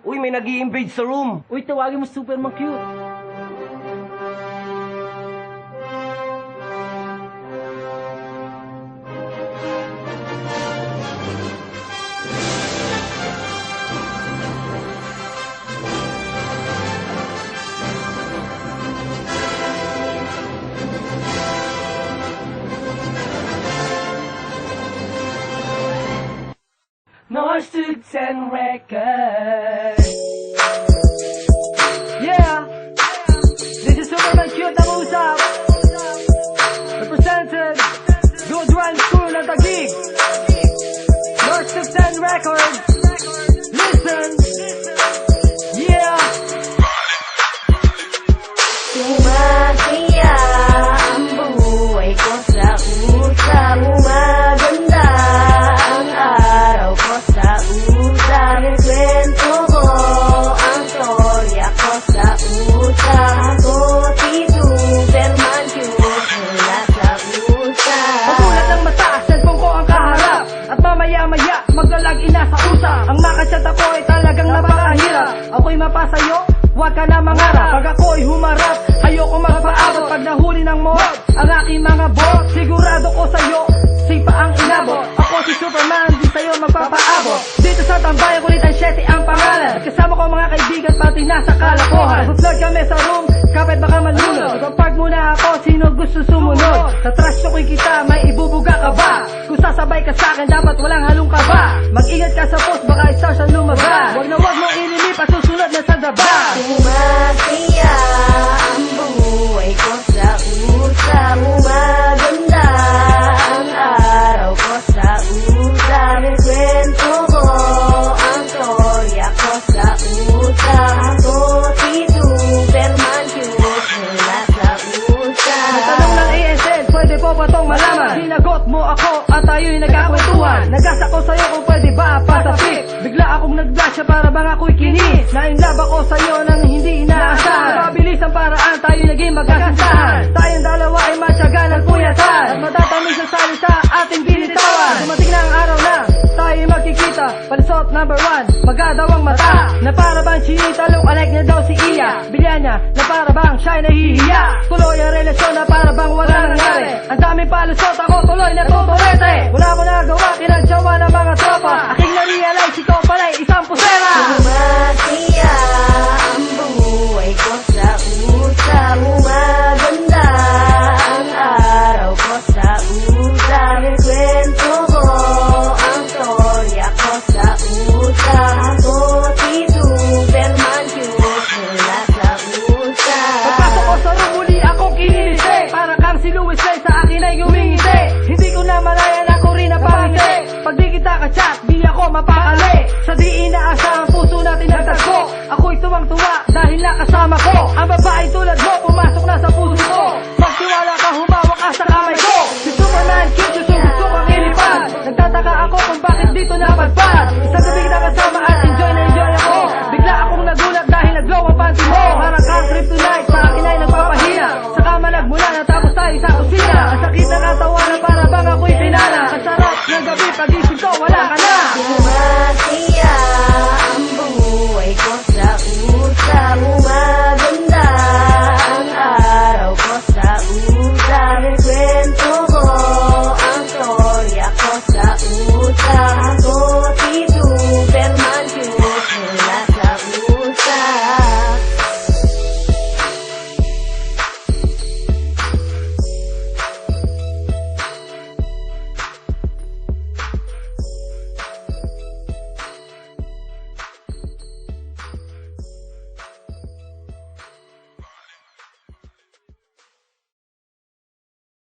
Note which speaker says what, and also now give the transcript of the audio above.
Speaker 1: Uy, may nag-i-invade sa room.
Speaker 2: Uy, tawagin mo Superman cute.
Speaker 1: North to 10 Records. Yeah, this is Superman Cute na usap. Represented, Good Run School na Taguig. North to 10 Records. Listen, yeah.
Speaker 3: Sumasaya ang buhay ko sa usap. Maganda ang araw ko sa usap. Kwento ko ang storya ko sa usap. Ako si Superman cute mula sa usap.
Speaker 1: Magulat ng mata, cellphone ko ang kaharap. At mamaya-maya, maglalagin na sa usap. Ang makachat ako ay talagang napakahirap. Ako'y mapasayo, huwag ka na mangarap. Pag ako'y humarap, ayoko magpaabot. Pag nahuli ng mob, ang aking mga bot, sigurado ko sa'yo, sipa ang inabot. Ako si Superman, di sa'yo magpapaabot. Dito sa tambayan, kulit ang 7 ang pangalan. Kasama ko mga kaibigan, pati nasa kalakohan. Mag-vlog kami sa room, kapit baka malunod. Ipapag muna ako, sino gusto sumunod. Sa trash talk kita, may ibubuga ka ba? Kung sasabay ka sa'kin, dapat walang halong kaba. Mag-ingat ka sa post, baka isa siyang lumabas. Huwag na huwag mong ilimip at susunod na sa daba.
Speaker 3: Sumasaya ang buhay ko sa usap. Maganda ang araw ko sa usap. Kwento ko ang storya ko sa usap. Ako si Superman cute mula sa usap.
Speaker 1: Tanong ng ASN, pwede po ba tong malaman? Sinagot mo ako at tayo'y nagkakwentuhan. Nagasa ko sa'yo kung pwede ba patapik. Bigla akong nag-blush para bang ako'y kinis. Na-inlove ako sa'yo nang hindi inaasahan. Mabilis ang paraan, tayo naging magkakantahan. Tayong dalawa ay matyagan at puyatan. At matatamis ang salita ating binitawan. Dumating na ang araw na tayo'y magkikita. Palisot number 1, magadawang mata. Na para bang chinita, look-alike na daw si Iya. Bilyan niya, na para bang siya'y nahihiya. Tuloy ang relasyon na para bang wala nangyari. Ang daming palusot, ako tuloy na tuturete. Wala ko nagawa, kinagsawa ng mga tropa. Aking na-realize, ito pala'y isang pusera.
Speaker 3: Sumasaya ang buhay ko sa usap. Maganda ang araw ko sa usap. Kwento ko ang storya ko sa usap. Ako si Superman cute mula sa usap.
Speaker 1: Pagpasok ko sa room, muli akong kinilisi. Para kang si Louis Lane, sa akin ay ngumingiti. Hindi ko na malayan, ako rin napangiti. Pag di kita ka-chat, di ako mapakali. Sa di inaasahan, puso natin natagpo. Ako'y tuwang-tuwa dahil nakasama ko. Ang babae tulad mo, pumasok na sa puso ko. Magtiwala ka, humawak ka sa kamay ko. Si Superman cute, gusto kang ilipad. Nagtataka ako kung bakit dito napadpad. Sa gabi na kasama